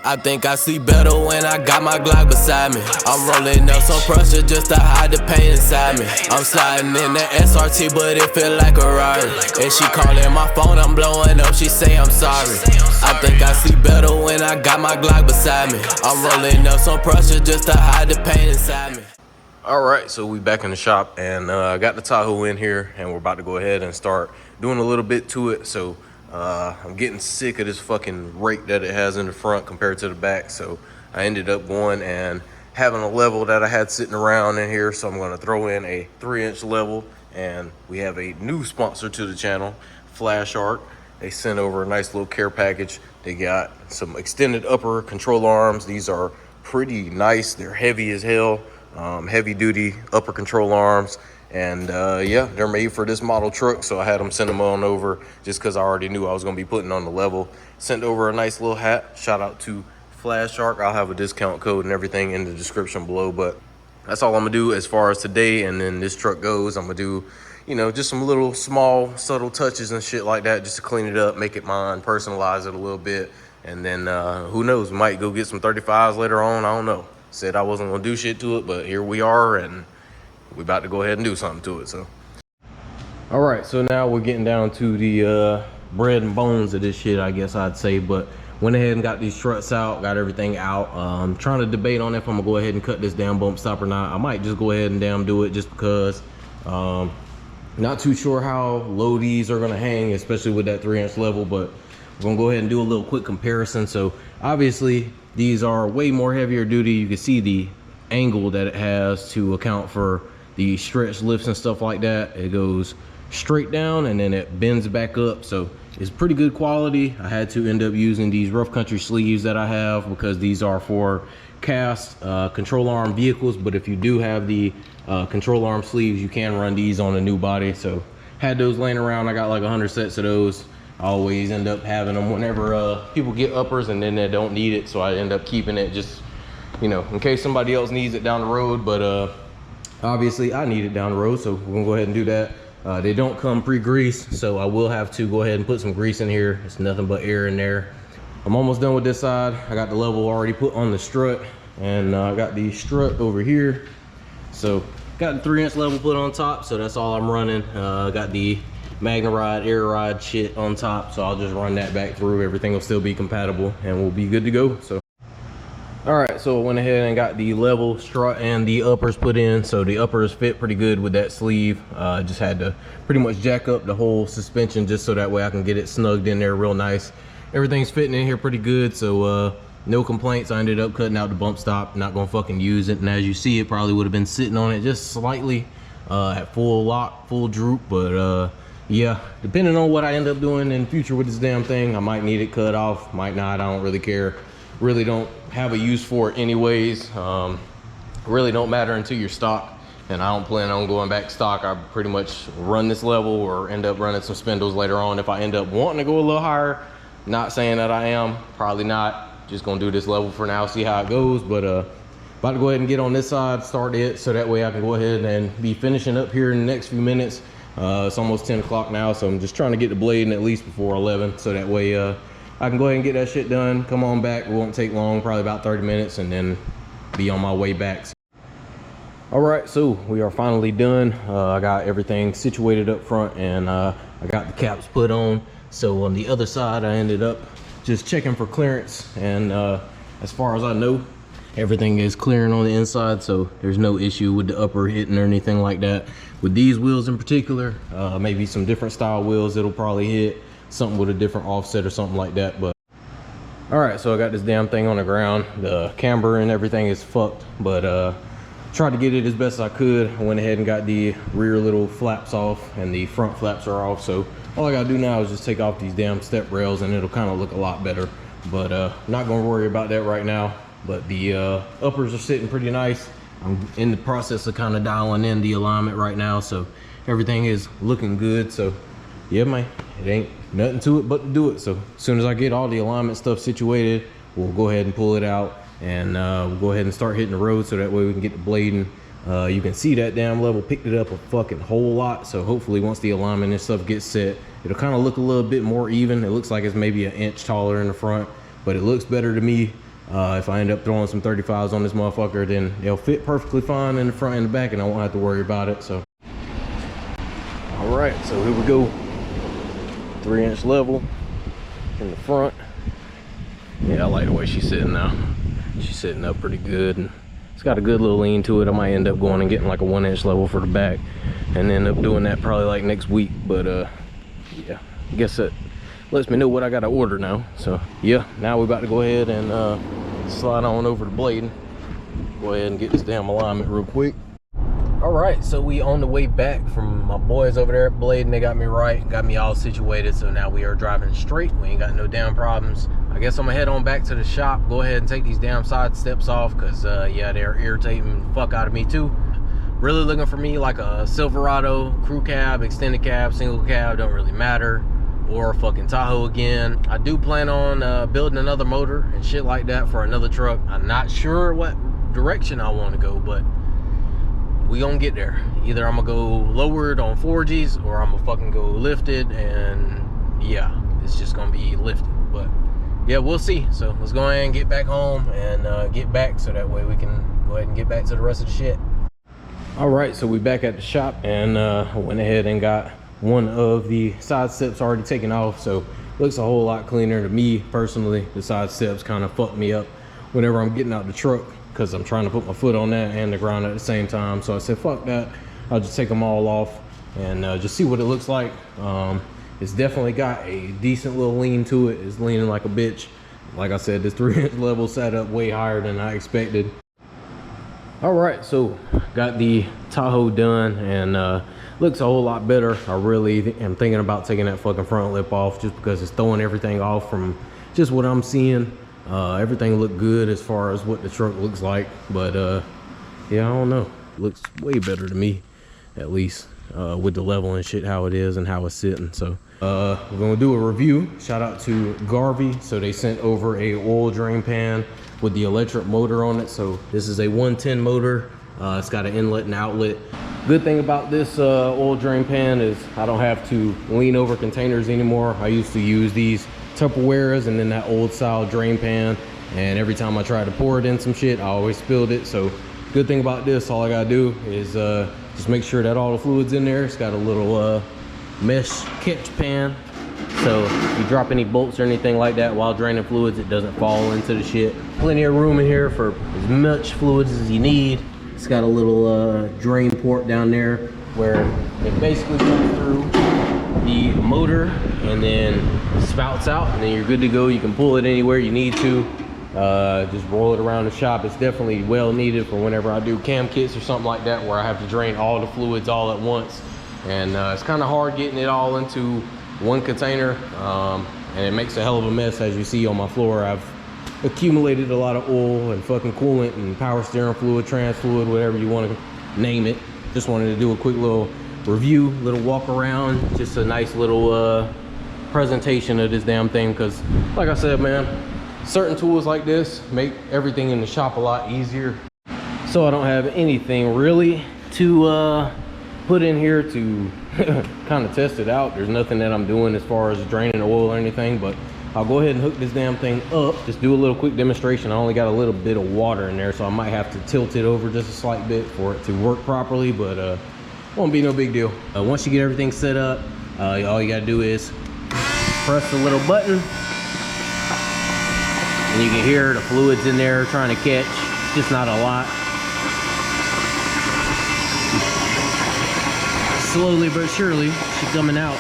I think I see better when I got my Glock beside me. I'm rolling up some pressure just to hide the pain inside me. I'm sliding in the SRT, but it feel like a Rari. And she calling my phone, I'm blowing up, she say I'm sorry. I think I see better when I got my Glock beside me. I'm rolling up some pressure just to hide the pain inside me. All right, so we back in the shop, and I got the Tahoe in here, and we're about to go ahead and start doing a little bit to it. So I'm getting sick of this fucking rake that it has in the front compared to the back. So I ended up going and having a level that I had sitting around in here. So I'm going to throw in a 3-inch level, and we have a new sponsor to the channel, Flashark. They sent over a nice little care package. They got some extended upper control arms. These are pretty nice. They're heavy as hell. Heavy duty upper control arms, and yeah, they're made for this model truck, so I had them send them on over just because I already knew I was going to be putting on the level. Sent over a nice little hat. Shout out to Flashark. I'll have a discount code and everything in the description below, but that's all I'm gonna do as far as today. And then this truck goes, I'm gonna do, you know, just some little small subtle touches and shit like that just to clean it up, make it mine, personalize it a little bit, and then who knows, might go get some 35s later on. I don't know. Said I wasn't gonna do shit to it, but here we are, and we about to go ahead and do something to it. So all right, so now we're getting down to the bread and bones of this shit, I guess I'd say. But went ahead and got these struts out, got everything out. Trying to debate on if I'm gonna go ahead and cut this damn bump stop or not. I might just go ahead and damn do it, just because not too sure how low these are gonna hang, especially with that 3-inch level. But we're gonna go ahead and do a little quick comparison. So obviously these are way more heavier duty. You can see the angle that it has to account for the stretch lifts and stuff like that. It goes straight down and then it bends back up. So it's pretty good quality. I had to end up using these rough country sleeves that I have because these are for cast control arm vehicles. But if you do have the control arm sleeves, you can run these on a new body. So had those laying around. I got like 100 sets of those. I always end up having them whenever people get uppers and then they don't need it. So I end up keeping it just, you know, in case somebody else needs it down the road. But obviously I need it down the road, so we're gonna go ahead and do that. They don't come pre-greased, so I will have to go ahead and put some grease in here. It's nothing but air in there. I'm almost done with this side. I got the level already put on the strut, and I got the strut over here. So got the 3-inch level put on top, so that's all I'm running. Got the Magna Ride, Air Ride shit on top, so I'll just run that back through. Everything will still be compatible and we'll be good to go. So all right, so I went ahead and got the level strut and the uppers put in. So the uppers fit pretty good with that sleeve. Just had to pretty much jack up the whole suspension just so that way I can get it snugged in there real nice. Everything's fitting in here pretty good, so no complaints. I ended up cutting out the bump stop, not gonna fucking use it. And as you see, it probably would have been sitting on it just slightly at full lock, full droop. But yeah, depending on what I end up doing in the future with this damn thing, I might need it cut off, might not. I don't really care. Really don't have a use for it anyways. Really don't matter until you're stock, and I don't plan on going back stock. I pretty much run this level or end up running some spindles later on if I end up wanting to go a little higher. Not saying that I am, probably not. Just gonna do this level for now, see how it goes. But about to go ahead and get on this side, start it, so that way I can go ahead and be finishing up here in the next few minutes. It's almost 10 o'clock now, so I'm just trying to get the blade in at least before 11, so that way I can go ahead and get that shit done, come on back. It won't take long, probably about 30 minutes, and then be on my way back. All right, so we are finally done. I got everything situated up front, and I got the caps put on. So on the other side, I ended up just checking for clearance, and as far as I know, everything is clearing on the inside, so there's no issue with the upper hitting or anything like that. With these wheels in particular, maybe some different style wheels it'll probably hit, something with a different offset or something like that. But all right, so I got this damn thing on the ground. The camber and everything is fucked, but tried to get it as best I could. I went ahead and got the rear little flaps off, and the front flaps are off. So all I gotta do now is just take off these damn step rails, and it'll kind of look a lot better. But not gonna worry about that right now. But the uppers are sitting pretty nice. I'm in the process of kind of dialing in the alignment right now, so everything is looking good. So yeah, man, it ain't nothing to it but to do it. So as soon as I get all the alignment stuff situated, we'll go ahead and pull it out, and we'll go ahead and start hitting the road, so that way we can get the blading. You can see that damn level picked it up a fucking whole lot. So hopefully once the alignment and stuff gets set, it'll kind of look a little bit more even. It looks like it's maybe an inch taller in the front, but it looks better to me. If I end up throwing some 35s on this motherfucker, then they'll fit perfectly fine in the front and the back, and I won't have to worry about it. So, all right, so here we go. 3-inch level in the front. Yeah, I like the way she's sitting now. She's sitting up pretty good, and it's got a good little lean to it. I might end up going and getting like a 1-inch level for the back, and end up doing that probably like next week. But yeah, I guess that lets me know what I gotta order now. So yeah, now we're about to go ahead and slide on over to blading. Go ahead and get this damn alignment real quick. All right, so we on the way back from my boys over there at blading. They got me right, got me all situated, so now we are driving straight. We ain't got no damn problems. I guess I'm gonna head on back to the shop, go ahead and take these damn side steps off, because yeah, they're irritating the fuck out of me too. Really looking for me like a Silverado crew cab, extended cab, single cab, don't really matter, or a fucking Tahoe again. I do plan on building another motor and shit like that for another truck. I'm not sure what direction I want to go, but we gonna get there. Either I'm gonna go lowered on 4Gs, or I'm gonna fucking go lifted, and yeah, it's just gonna be lifted. But yeah, we'll see. So let's go ahead and get back home and get back, so that way we can go ahead and get back to the rest of the shit. All right, so we back at the shop, and went ahead and got one of the side steps already taken off, so looks a whole lot cleaner to me personally. The side steps kind of fucked me up whenever I'm getting out the truck, because I'm trying to put my foot on that and the ground at the same time. So I said, fuck that, I'll just take them all off and just see what it looks like. It's definitely got a decent little lean to it. It's leaning like a bitch. Like I said, this 3-inch level sat up way higher than I expected. All right, so got the Tahoe done, and looks a whole lot better. I really am thinking about taking that fucking front lip off, just because it's throwing everything off from just what I'm seeing. Everything looked good as far as what the truck looks like, but yeah, I don't know, looks way better to me, at least with the level and shit, how it is and how it's sitting. So we're gonna do a review. Shout out to Garvee. So they sent over a oil drain pan with the electric motor on it. So this is a 110 motor. It's got an inlet and outlet. Good thing about this oil drain pan is I don't have to lean over containers anymore. I used to use these Tupperwares and then that old style drain pan, and every time I tried to pour it in some shit, I always spilled it. So good thing about this, all I gotta do is just make sure that all the fluid's in there. It's got a little mesh catch pan, so if you drop any bolts or anything like that while draining fluids, it doesn't fall into the shit. Plenty of room in here for as much fluids as you need. It's got a little drain port down there where it basically comes through the motor and then spouts out, and then you're good to go. You can pull it anywhere you need to. Just roll it around the shop. It's definitely well needed for whenever I do cam kits or something like that, where I have to drain all the fluids all at once, and it's kind of hard getting it all into one container, and it makes a hell of a mess. As you see on my floor, I've accumulated a lot of oil and fucking coolant and power steering fluid, trans fluid, whatever you want to name it. Just wanted to do a quick little review, little walk around, just a nice little presentation of this damn thing, because like I said, man, certain tools like this make everything in the shop a lot easier. So I don't have anything really to put in here to kind of test it out. There's nothing that I'm doing as far as draining oil or anything, but I'll go ahead and hook this damn thing up. Just do a little quick demonstration. I only got a little bit of water in there, so I might have to tilt it over just a slight bit for it to work properly, but won't be no big deal. Once you get everything set up, all you gotta do is press the little button, and you can hear the fluids in there trying to catch. Just not a lot. Slowly but surely, she's coming out.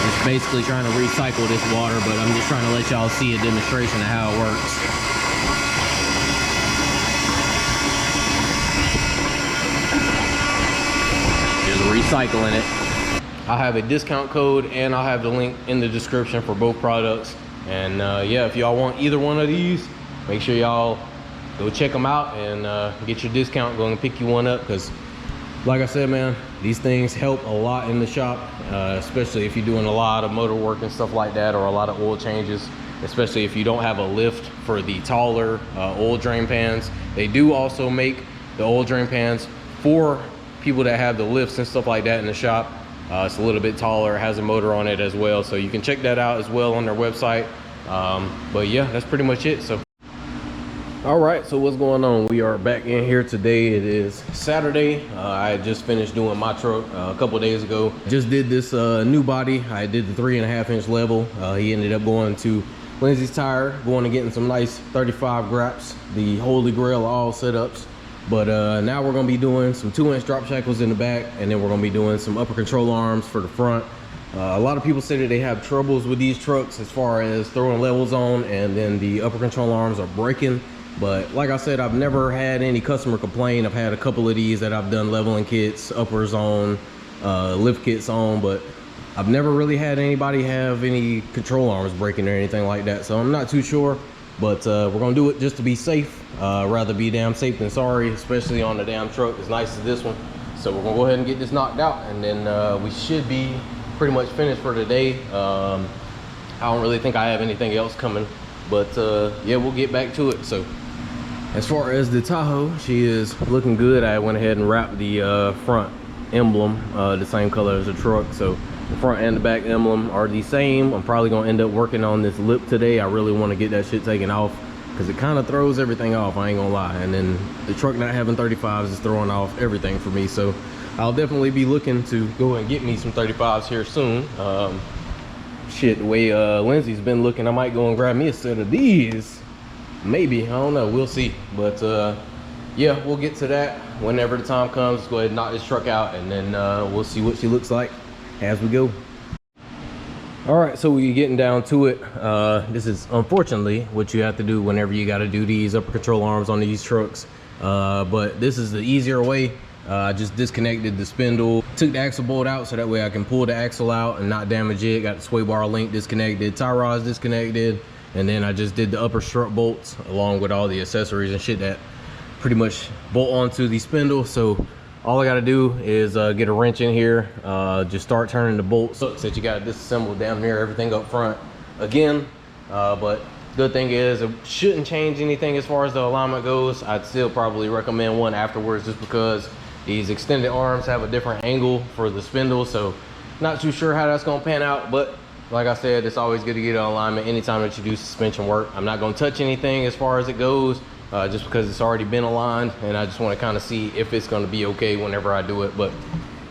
It's basically trying to recycle this water, but I'm just trying to let y'all see a demonstration of how it works. Just recycling it. I'll have a discount code, and I'll have the link in the description for both products. And yeah, if y'all want either one of these, make sure y'all go check them out and get your discount. Go and pick you one up, because like I said, man, these things help a lot in the shop, especially if you're doing a lot of motor work and stuff like that, or a lot of oil changes, especially if you don't have a lift for the taller oil drain pans. They do also make the oil drain pans for people that have the lifts and stuff like that in the shop. It's a little bit taller, has a motor on it as well, so you can check that out as well on their website. But yeah, that's pretty much it. So All right, so what's going on? We are back in here today. It is Saturday. I just finished doing my truck a couple of days ago. Just did this new body. I did the 3.5-inch level. He ended up going to Lindsay's Tire, going and getting some nice 35 graps, the holy grail of all setups. But now we're gonna be doing some 2-inch drop shackles in the back, and then we're gonna be doing some upper control arms for the front. A lot of people say that they have troubles with these trucks as far as throwing levels on, and then the upper control arms are breaking. But like I said, I've never had any customer complain. I've had a couple of these that I've done leveling kits, uppers on, lift kits on, but I've never really had anybody have any control arms breaking or anything like that. So I'm not too sure, but we're gonna do it just to be safe. Rather be damn safe than sorry, especially on the damn truck as nice as this one. So we're gonna go ahead and get this knocked out, and then we should be pretty much finished for today. I don't really think I have anything else coming, but yeah, we'll get back to it. So as far as the Tahoe, she is looking good. I went ahead and wrapped the front emblem the same color as the truck, so the front and the back emblem are the same. I'm probably gonna end up working on this lip today. I really want to get that shit taken off because it kind of throws everything off, I ain't gonna lie. And then the truck not having 35s is throwing off everything for me, so I'll definitely be looking to go and get me some 35s here soon. Shit, the way Lindsay's been looking, I might go and grab me a set of these. Maybe, I don't know, we'll see. But yeah, we'll get to that whenever the time comes. Let's go ahead and knock this truck out, and then we'll see what she looks like as we go. All right, so we're getting down to it. This is unfortunately what you have to do whenever you got to do these upper control arms on these trucks. But this is the easier way. I just disconnected the spindle, took the axle bolt out so that way I can pull the axle out and not damage it. Got the sway bar link disconnected, tie rods disconnected, and then I just did the upper strut bolts along with all the accessories and shit that pretty much bolt onto the spindle. So all I gotta do is get a wrench in here, just start turning the bolts. Sucks that you gotta disassemble damn near everything up front again, but good thing is it shouldn't change anything as far as the alignment goes. I'd still probably recommend one afterwards just because these extended arms have a different angle for the spindle, so not too sure how that's gonna pan out. But like I said, it's always good to get an alignment anytime that you do suspension work. I'm not gonna touch anything as far as it goes, just because it's already been aligned, and I just want to kind of see if it's going to be okay whenever I do it. But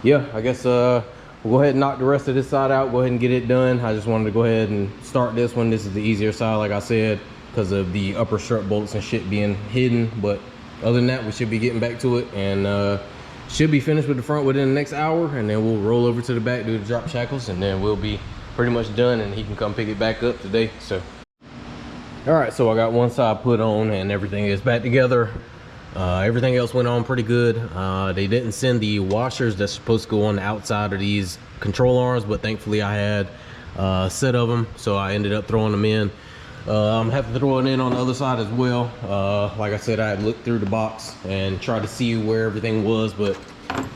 yeah, I guess we'll go ahead and knock the rest of this side out, go ahead and get it done. I just wanted to go ahead and start this one. This is the easier side, like I said, because of the upper strut bolts and shit being hidden. But other than that, we should be getting back to it, and should be finished with the front within the next hour, and then we'll roll over to the back, do the drop shackles, and then we'll be pretty much done, and he can come pick it back up today. So all right, so I got one side put on and everything is back together. Everything else went on pretty good. They didn't send the washers that's supposed to go on the outside of these control arms, but thankfully I had a set of them, so I ended up throwing them in. I'm gonna have to throw it in on the other side as well. Like I said, I had looked through the box and tried to see where everything was, but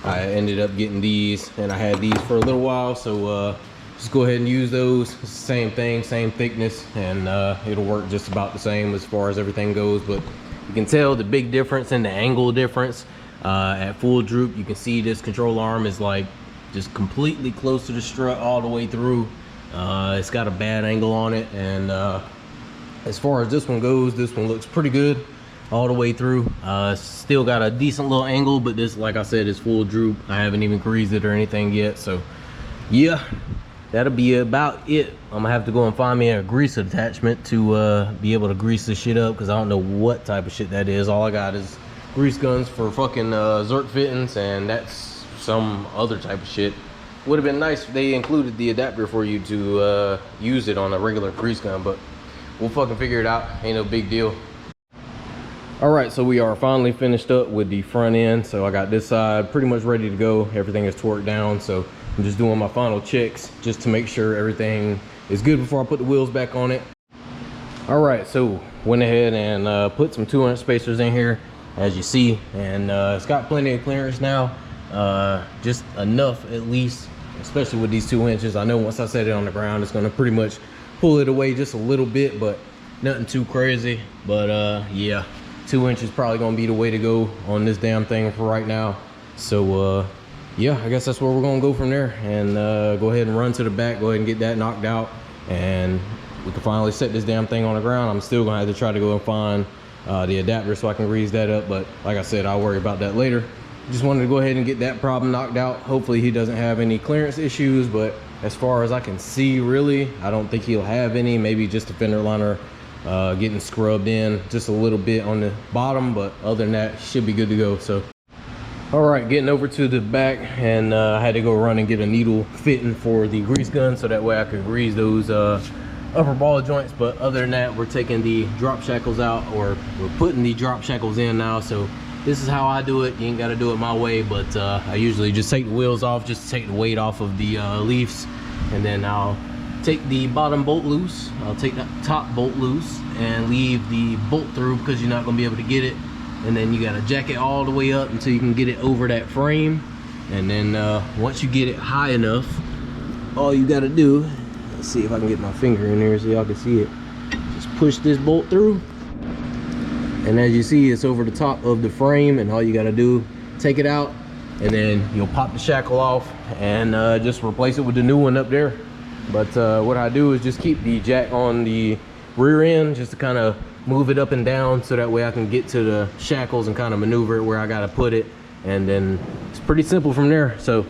I ended up getting these, and I had these for a little while, so just go ahead and use those. It's the same thing, same thickness, and it'll work just about the same as far as everything goes. But you can tell the big difference in the angle difference. At full droop, you can see this control arm is like just completely close to the strut all the way through. It's got a bad angle on it, and as far as this one goes, this one looks pretty good all the way through. Still got a decent little angle, but this, like I said, is full droop. I haven't even greased it or anything yet, so yeah, that'll be about it. I'm gonna have to go and find me a grease attachment to be able to grease this shit up, because I don't know what type of shit that is. All I got is grease guns for fucking Zerk fittings, and that's some other type of shit. Would have been nice if they included the adapter for you to use it on a regular grease gun, but we'll fucking figure it out. Ain't no big deal. All right, so we are finally finished up with the front end. So I got this side pretty much ready to go. Everything is torqued down, so I'm just doing my final checks just to make sure everything is good before I put the wheels back on it. All right, so went ahead and put some 2-inch spacers in here, as you see, and it's got plenty of clearance now. Just enough, at least, especially with these 2 inches. I know once I set it on the ground, it's gonna pretty much pull it away just a little bit, but nothing too crazy. But yeah, 2 inches probably gonna be the way to go on this damn thing for right now. So yeah, I guess that's where we're gonna go from there, and go ahead and run to the back, go ahead and get that knocked out, and we can finally set this damn thing on the ground. I'm still gonna have to try to go and find the adapter so I can grease that up. But like I said, I'll worry about that later. Just wanted to go ahead and get that problem knocked out. Hopefully he doesn't have any clearance issues, but as far as I can see, really, I don't think he'll have any. Maybe just the fender liner getting scrubbed in just a little bit on the bottom, but other than that, should be good to go. So all right, getting over to the back, and I had to go run and get a needle fitting for the grease gun so that way I could grease those upper ball joints. But other than that, we're taking the drop shackles out, or we're putting the drop shackles in now. So this is how I do it. You ain't got to do it my way, but I usually just take the wheels off just to take the weight off of the leaves, and then I'll take the bottom bolt loose. I'll take the top bolt loose and leave the bolt through because you're not going to be able to get it. And then you got to jack it all the way up until you can get it over that frame. And then once you get it high enough, all you got to do, let's see if I can get my finger in there so y'all can see it. Just push this bolt through. And as you see, it's over the top of the frame, and all you got to do, take it out, and then you'll pop the shackle off and just replace it with the new one up there. But what I do is just keep the jack on the rear end just to kind of move it up and down so that way I can get to the shackles and kind of maneuver it where I got to put it. And then it's pretty simple from there. So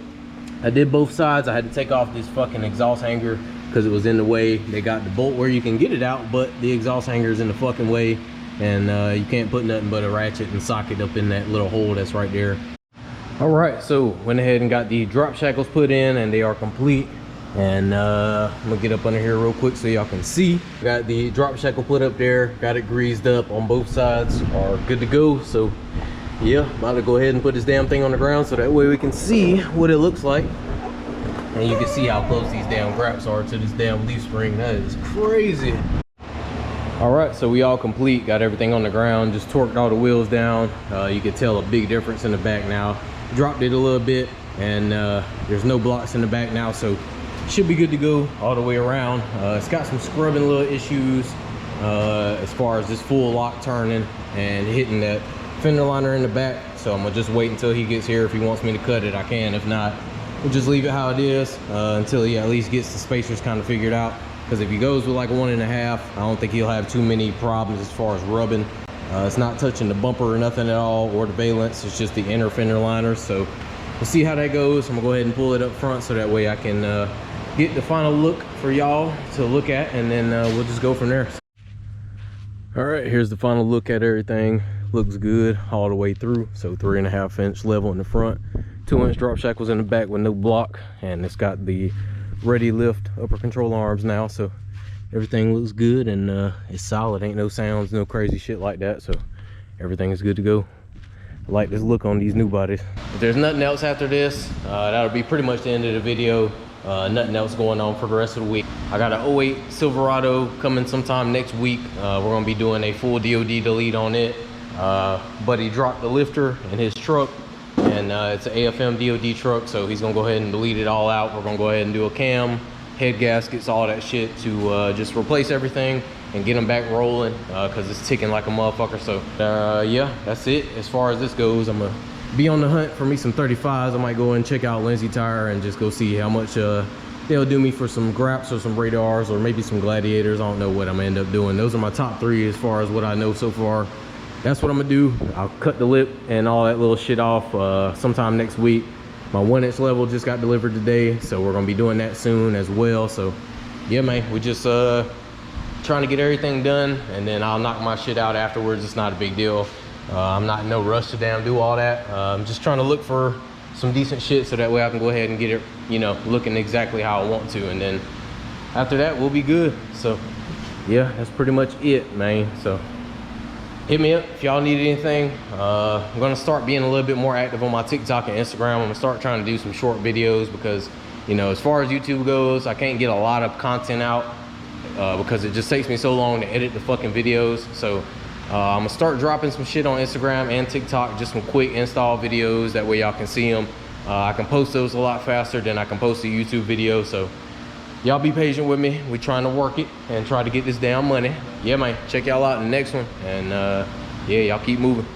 I did both sides. I had to take off this fucking exhaust hanger because it was in the way. They got the bolt where you can get it out, but the exhaust hanger is in the fucking way, and you can't put nothing but a ratchet and socket up in that little hole that's right there. All right, so went ahead and got the drop shackles put in, and they are complete. And I'm gonna get up under here real quick so y'all can see. Got the drop shackle put up there, got it greased up on both sides, are good to go. So yeah, about to go ahead and put this damn thing on the ground so that way we can see what it looks like. And you can see how close these damn graps are to this damn leaf spring. That is crazy. All right, so we all complete, got everything on the ground, just torqued all the wheels down. You can tell a big difference in the back now. Dropped it a little bit, and there's no blocks in the back now, so should be good to go all the way around. It's got some scrubbing little issues as far as this full lock turning and hitting that fender liner in the back. So I'm gonna just wait until he gets here. If he wants me to cut it, I can. If not, we'll just leave it how it is until he at least gets the spacers kind of figured out. Because if he goes with like 1.5, I don't think he'll have too many problems as far as rubbing. It's not touching the bumper or nothing at all, or the valence. It's just the inner fender liners. So we'll see how that goes. I'm gonna go ahead and pull it up front so that way I can get the final look for y'all to look at, and then we'll just go from there. All right, here's the final look at everything. Looks good all the way through. So 3.5 inch level in the front, 2 inch drop shackles in the back with no block, and it's got the ready lift upper control arms now. So everything looks good, and it's solid. Ain't no sounds, no crazy shit like that. So everything is good to go. I like this look on these new bodies. If there's nothing else after this, that'll be pretty much the end of the video. Nothing else going on for the rest of the week. I got an 08 Silverado coming sometime next week. We're gonna be doing a full DOD delete on it. But he dropped the lifter in his truck, and it's an AFM DOD truck, so he's gonna go ahead and delete it all out. We're gonna go ahead and do a cam, head gaskets, all that shit to just replace everything and get them back rolling because it's ticking like a motherfucker. So yeah, that's it as far as this goes. I'm gonna be on the hunt for me some 35s. I might go and check out Lindsay Tire and just go see how much they'll do me for some graps or some radars or maybe some gladiators. I don't know what I'm gonna end up doing. Those are my top 3 as far as what I know so far. That's what I'm gonna do. I'll cut the lip and all that little shit off sometime next week. My 1 inch level just got delivered today, so we're gonna be doing that soon as well. So yeah, man, we just trying to get everything done, and then I'll knock my shit out afterwards. It's not a big deal. I'm not in no rush to damn do all that. I'm just trying to look for some decent shit so that way I can go ahead and get it, you know, looking exactly how I want to, and then after that we'll be good. So yeah, that's pretty much it, man. So hit me up if y'all need anything. I'm gonna start being a little bit more active on my TikTok and Instagram. I'm gonna start trying to do some short videos because, you know, as far as YouTube goes, I can't get a lot of content out because it just takes me so long to edit the fucking videos. So I'm gonna start dropping some shit on Instagram and TikTok, just some quick install videos. That way y'all can see them. I can post those a lot faster than I can post a YouTube video. So y'all be patient with me. We trying to work it and try to get this damn money. Yeah, man, check y'all out in the next one. And yeah, y'all keep moving.